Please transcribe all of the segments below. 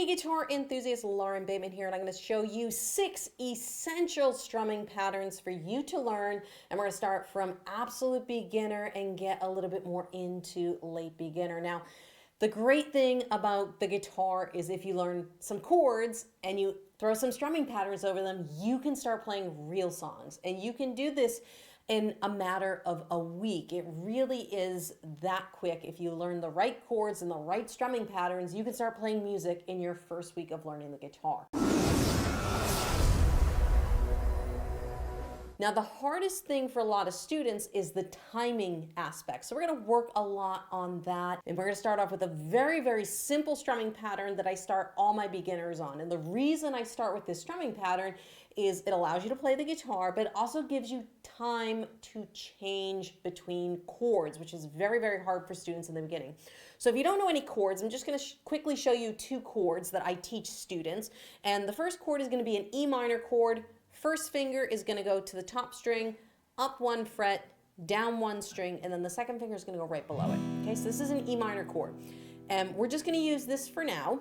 Hey guitar enthusiast, Lauren Bateman here, and I'm going to show you 6 essential strumming patterns for you to learn. And we're going to start from absolute beginner and get a little bit more into late beginner. Now, the great thing about the guitar is if you learn some chords and you throw some strumming patterns over them, you can start playing real songs. And you can do this in a matter of a week. It really is that quick. If you learn the right chords and the right strumming patterns, you can start playing music in your first week of learning the guitar. Now, the hardest thing for a lot of students is the timing aspect. So we're going to work a lot on that. And we're going to start off with a very, very simple strumming pattern that I start all my beginners on. And the reason I start with this strumming pattern is it allows you to play the guitar, but it also gives you time to change between chords, which is very, very hard for students in the beginning. So if you don't know any chords, I'm just going to quickly show you 2 chords that I teach students. And the first chord is going to be an E minor chord. First finger is going to go to the top string, up 1 fret, down 1 string, and then the second finger is going to go right below it. Okay, so this is an E minor chord. And we're just going to use this for now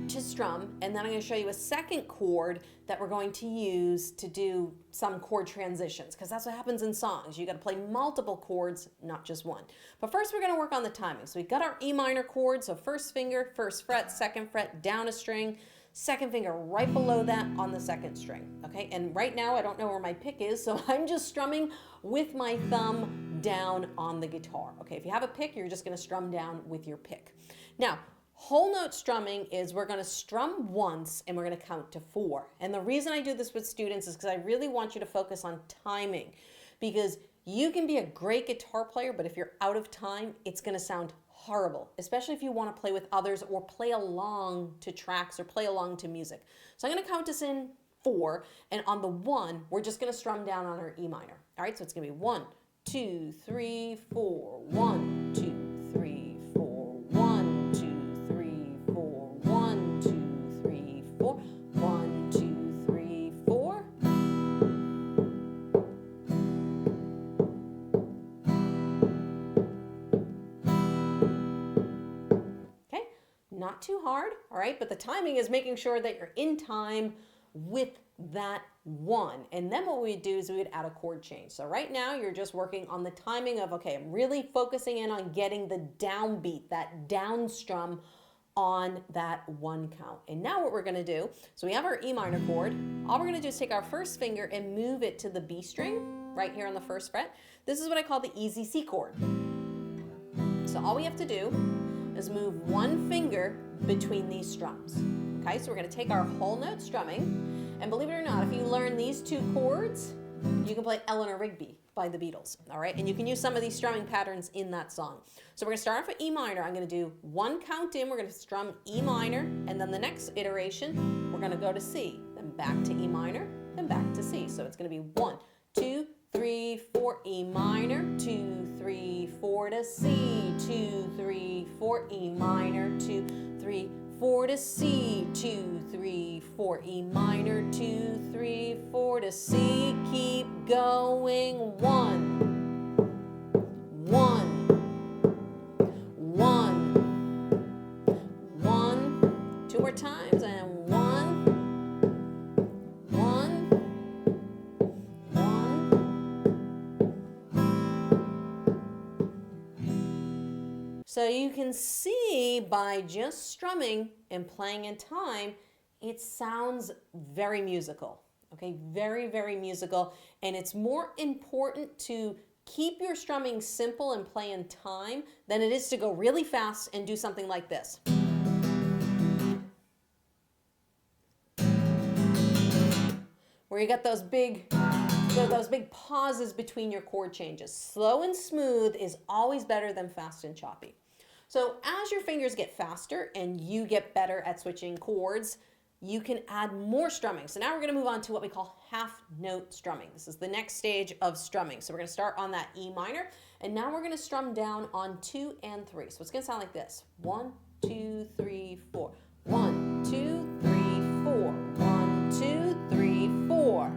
to strum, and then I'm going to show you a second chord that we're going to use to do some chord transitions, because that's what happens in songs. You got to play multiple chords, not just one. But first we're going to work on the timing. So we've got our E minor chord, so first finger, first fret, second fret, down a string, second finger right below that on the second string. Okay, and right now I don't know where my pick is, so I'm just strumming with my thumb down on the guitar. Okay, if you have a pick, you're just going to strum down with your pick. Now, whole note strumming is we're going to strum once and we're going to count to 4. And the reason I do this with students is because I really want you to focus on timing, because you can be a great guitar player, but if you're out of time, it's going to sound horrible, especially if you want to play with others or play along to tracks or play along to music. So I'm going to count us in 4, and on the 1, we're just going to strum down on our E minor. All right, so it's going to be 1, 2, 3, 4, 1, 2, 3, 4, 1, 2, 3, 4, 1, 2, 3, 4, 1, 2, 3, 4. Okay, not too hard, all right, but the timing is making sure that you're in time with that 1. And then what we'd do is we would add a chord change. So right now you're just working on the timing of, okay, I'm really focusing in on getting the downbeat, that down strum on that 1 count. And now what we're going to do, so we have our E minor chord. All we're going to do is take our first finger and move it to the B string right here on the first fret. This is what I call the easy C chord. So all we have to do is move 1 finger between these strums. Okay, so we're going to take our whole note strumming, and believe it or not, if you learn these 2 chords, you can play Eleanor Rigby by the Beatles, all right? And you can use some of these strumming patterns in that song. So we're going to start off with E minor. I'm going to do 1 count in, we're going to strum E minor, and then the next iteration, we're going to go to C, then back to E minor, then back to C. So it's going to be 1, 2, 3, 4, E minor, 2, 3, 4 to C, 2, 3, 4, E minor, 2, 3, 4 to C, 2, 3, 4, E minor, 2, 3, 4 to C, keep going, 1, 1, 1, 1, 2 more times, and 1, 1, 1. So you can see by just strumming and playing in time, it sounds very musical, okay? Very, very musical. And it's more important to keep your strumming simple and play in time than it is to go really fast and do something like this. Where you got those big pauses between your chord changes. Slow and smooth is always better than fast and choppy. So as your fingers get faster and you get better at switching chords, you can add more strumming. So now we're going to move on to what we call half note strumming. This is the next stage of strumming. So we're going to start on that E minor, and now we're going to strum down on 2 and 3. So it's going to sound like this. 1, 2, 3, 4. 1, 2, 3, 4. 1, 2, 3, 4.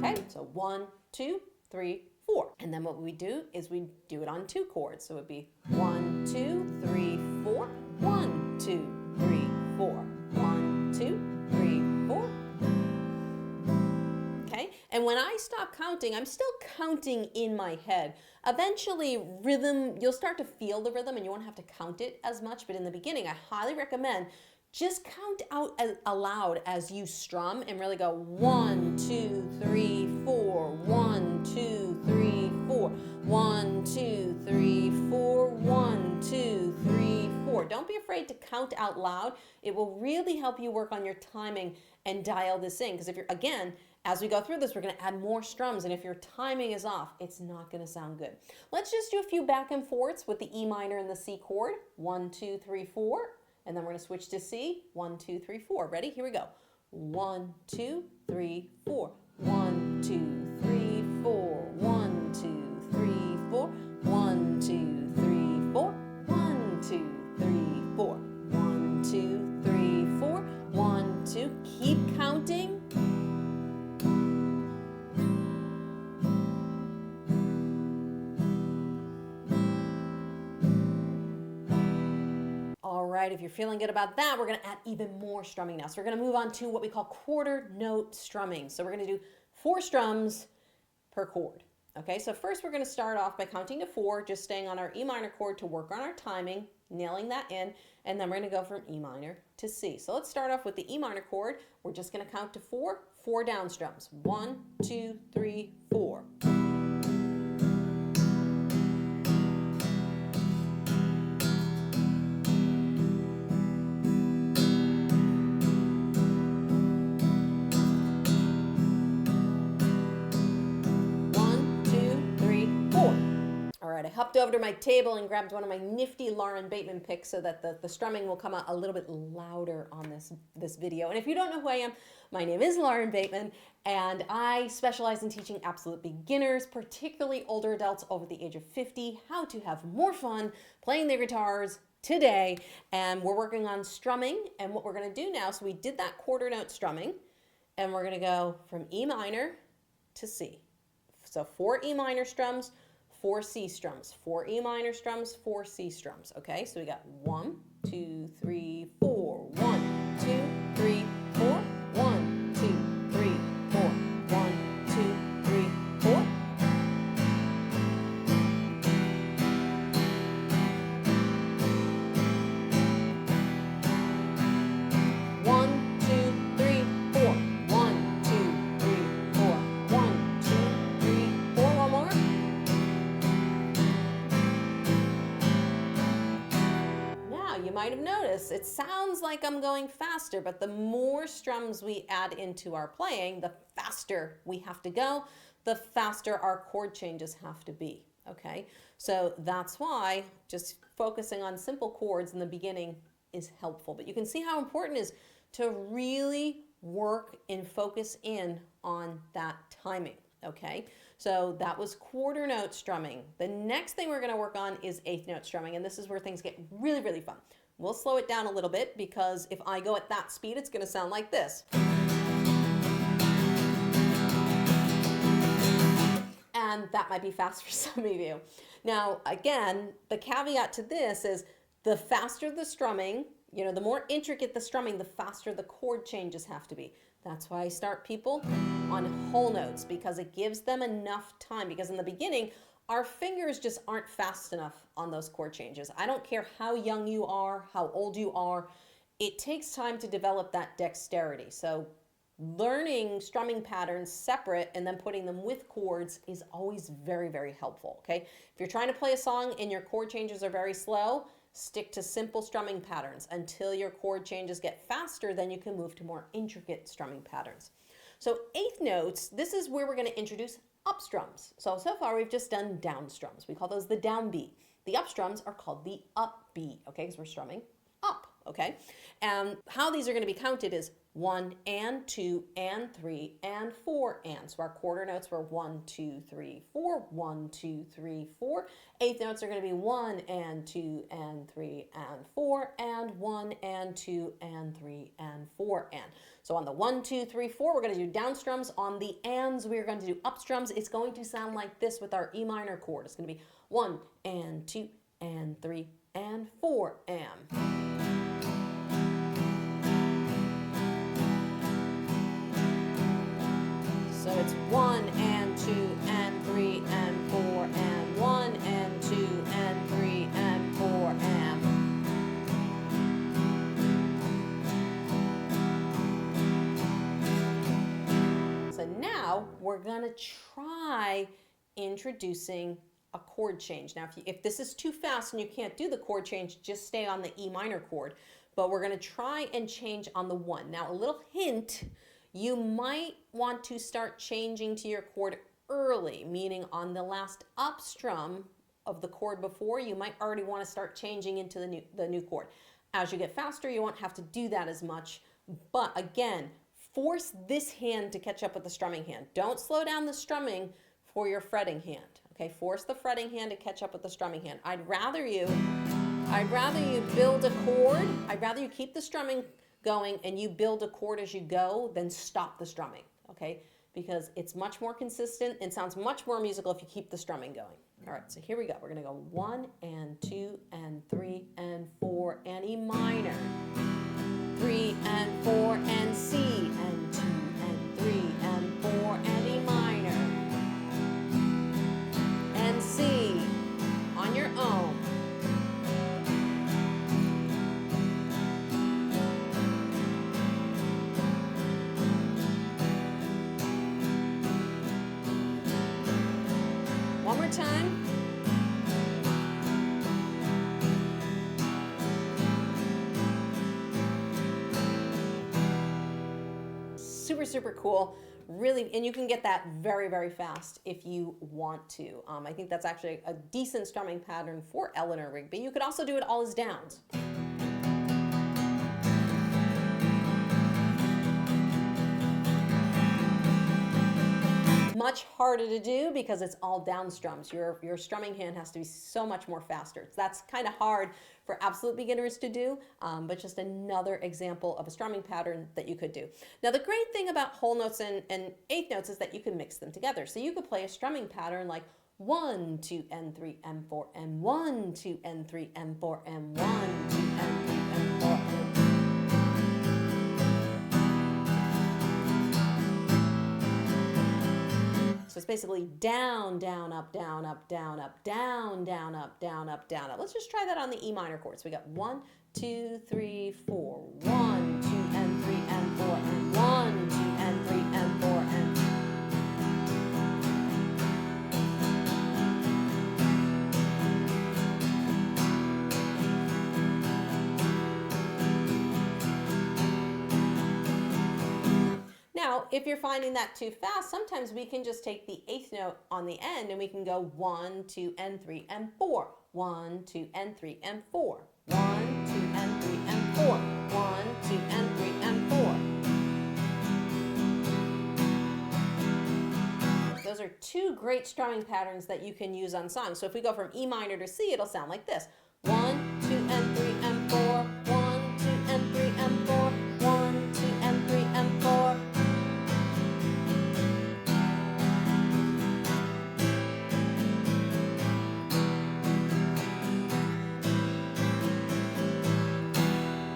Okay, so 1, 2, 3, 4. And then what we do is we do it on 2 chords. So it would be 1, 2, 3, 4, 1, 2, 3, 4, 1, 2, 3, 4. Okay, and when I stop counting, I'm still counting in my head. Eventually, rhythm, you'll start to feel the rhythm and you won't have to count it as much, but in the beginning, I highly recommend just count out aloud as you strum and really go 1, 2, 3, 4, 1, 2, 3, 4, 1, 2, 3, 4, 1, 2, 3, 4. Don't be afraid to count out loud. It will really help you work on your timing and dial this in, because if you're, again, as we go through this, we're going to add more strums, and if your timing is off, it's not going to sound good. Let's just do a few back and forths with the E minor and the C chord. 1, 2, 3, 4. And then we're going to switch to C. 1, 2, 3, 4. Ready? Here we go. 1, 2, 3, 4. 1, 2, 3, 4. 1, 2, 3, 4. 1, 2, 3, 4. 1, 2, 3, 4. 1, 2, 3, 4. 1, 2. Keep counting. All right, if you're feeling good about that, we're going to add even more strumming now. So we're going to move on to what we call quarter note strumming. So we're going to do 4 strums per chord. Okay, so first we're going to start off by counting to 4, just staying on our E minor chord to work on our timing, nailing that in, and then we're going to go from E minor to C. So let's start off with the E minor chord. We're just going to count to 4, 4 down strums. 1, 2, 3, 4. I hopped over to my table and grabbed one of my nifty Lauren Bateman picks so that the strumming will come out a little bit louder on this video. And if you don't know who I am, my name is Lauren Bateman, and I specialize in teaching absolute beginners, particularly older adults over the age of 50, how to have more fun playing their guitars today. And we're working on strumming, and what we're going to do now, so we did that quarter note strumming, and we're going to go from E minor to C. So 4 E minor strums, 4 C strums, 4 E minor strums, 4 C strums. Okay, so we got 1, 2, 3, 4. 1, 2, 3, 4. 1, 2, 3, 4. 1, 2, 3, 4. 1, 2, 3, 4. 1, 2, 3, 4. 1, 2, 3, 4. One more. You might have noticed it sounds like I'm going faster, but the more strums we add into our playing, the faster we have to go, the faster our chord changes have to be. Okay, so that's why just focusing on simple chords in the beginning is helpful. But you can see how important it is to really work and focus in on that timing. Okay, so that was quarter note strumming. The next thing we're going to work on is 8th note strumming, and this is where things get really, really fun. We'll slow it down a little bit because if I go at that speed, it's going to sound like this. And that might be fast for some of you. Now, again, the caveat to this is the faster the strumming, you know, the more intricate the strumming, the faster the chord changes have to be. That's why I start people on whole notes, because it gives them enough time, because in the beginning, our fingers just aren't fast enough on those chord changes. I don't care how young you are, how old you are, it takes time to develop that dexterity. So learning strumming patterns separate and then putting them with chords is always very, very helpful, okay? If you're trying to play a song and your chord changes are very slow, stick to simple strumming patterns until your chord changes get faster, then you can move to more intricate strumming patterns. So 8th notes, this is where we're going to introduce up-strums. So far we've just done down strums. We call those the down beat. The up-strums are called the up beat, okay, because we're strumming up. okay? And how these are going to be counted is 1 and 2 and 3 and 4 and. So our quarter notes were 1, 2, 3, 4, 1, 2, 3, 4. Eighth notes are going to be 1 and 2 and 3 and 4 and 1 and 2 and 3 and 4 and. So on the 1, 2, 3, 4, we're going to do down strums. On the ands, we're going to do up strums. It's going to sound like this with our E minor chord. It's going to be 1 and 2 and 3 and 4 and. So it's 1 and 2 and 3 and 4 and 1 and 2 and 3 and 4 and. So now we're going to try introducing a chord change. Now if this is too fast and you can't do the chord change, just stay on the E minor chord. But we're going to try and change on the 1. Now a little hint. You might want to start changing to your chord early, meaning on the last up strum of the chord before, you might already want to start changing into the new chord. As you get faster, you won't have to do that as much, but again, force this hand to catch up with the strumming hand. Don't slow down the strumming for your fretting hand, okay? Force the fretting hand to catch up with the strumming hand. I'd rather you build a chord. I'd rather you keep the strumming going and you build a chord as you go than stop the strumming, okay? Because it's much more consistent and sounds much more musical if you keep the strumming going. All right, so here we go. We're gonna go 1 and 2 and 3 and 4 and E minor, 3 and 4 and C and 2 and 3 and 4 and E minor and C on your own. One more time. Super, super cool. Really, and you can get that very, very fast if you want to. I think that's actually a decent strumming pattern for Eleanor Rigby. You could also do it all as downs. Much harder to do because it's all down strums. Your strumming hand has to be so much more faster. So that's kind of hard for absolute beginners to do, but just another example of a strumming pattern that you could do. Now the great thing about whole notes and eighth notes is that you can mix them together. So you could play a strumming pattern like 1, 2, and 3, and 4, and 1, 2, and 3, and 4, and 1, 2, and 3, and 4, and. So it's basically down, down, up, down, up, down, up, down, down, up, down, up, down, up. Let's just try that on the E minor chord. So we got 1, 2, 3, 4, 1, 2, and 3, and 4, and 1, 2, and 3, and 4, and. Now, if you're finding that too fast, sometimes we can just take the eighth note on the end and we can go 1, 2, and 3, and 4. 1, 2, and 3, and 4. 1, 2, and 3, and 4. 1, 2, and 3, and 4. Those are two great strumming patterns that you can use on songs. So if we go from E minor to C, it'll sound like this. 1, 2, and 3, and 4. 1, 2, and 3, and 4. 1, 2, and 3, and 4.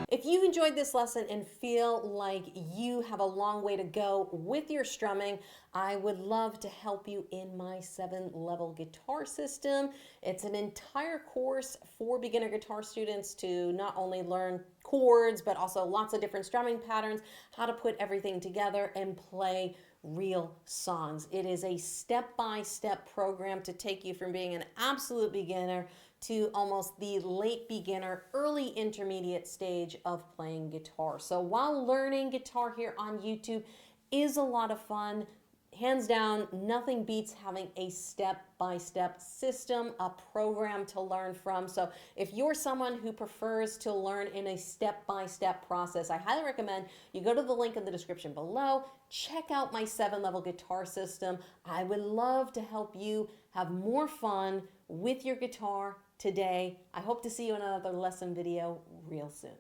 If you enjoyed this lesson and feel like you have a long way to go with your strumming, I would love to help you in my 7-level guitar system. It's an entire course for beginner guitar students to not only learn chords, but also lots of different strumming patterns, how to put everything together and play real songs. It is a step-by-step program to take you from being an absolute beginner to almost the late beginner, early intermediate stage of playing guitar. So while learning guitar here on YouTube is a lot of fun, hands down, nothing beats having a step-by-step system, a program to learn from. So if you're someone who prefers to learn in a step-by-step process, I highly recommend you go to the link in the description below, check out my 7-level guitar system. I would love to help you have more fun with your guitar today. I hope to see you in another lesson video real soon.